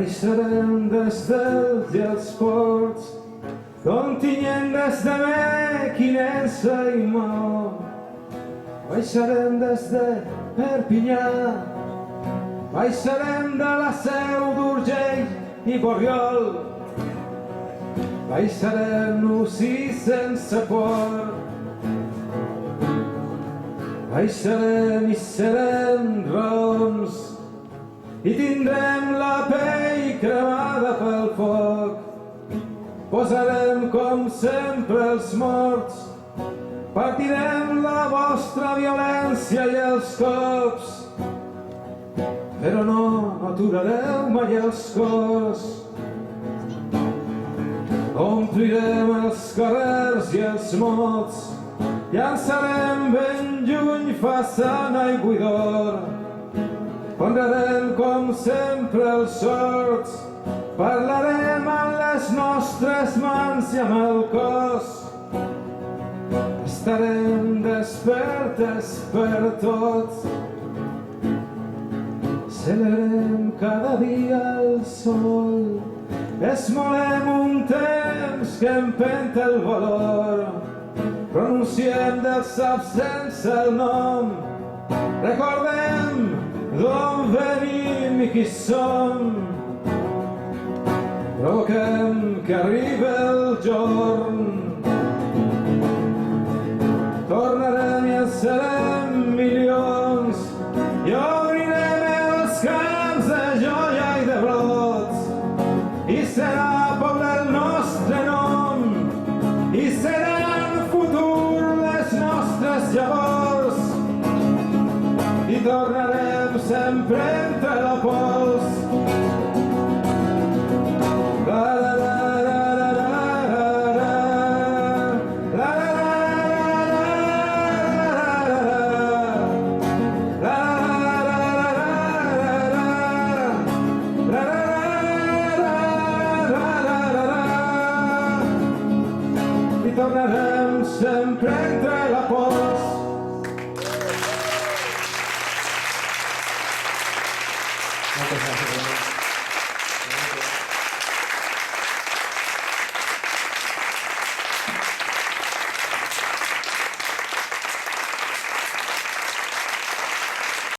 Baixarem des dels i els ports, Ontinyent des de Mequinensa i Maó. Baixarem des de Perpinyà, baixarem de la Seu d'Urgell i Borriol. Baixarem Nucí sense por, baixarem i serem raons, i tindrem la pell cremada pel foc. Posarem com sempre els morts, partirem la vostra violència i els cops, però no aturareu mai els cors. Omplirem els carrers i els mots, llançarem ben lluny façana i buidor. Honrarem com sempre els sords, parlarem amb les nostres mans i amb el cos. Estarem despertes per tot, celebrem cada dia el sol, esmolem un temps que empenta el valor, pronunciem dels absents el nom, recordem d'on venim i qui som. Provoquem que arribi el jorn, tornarem i en serem milions, i obrirem els camps de joia i de brots, i serà poble el nostre nom, i seran futur les nostres llavors, i tornarem sempre entre la pols. I tornarem sempre entre la pols. Moltes gràcies.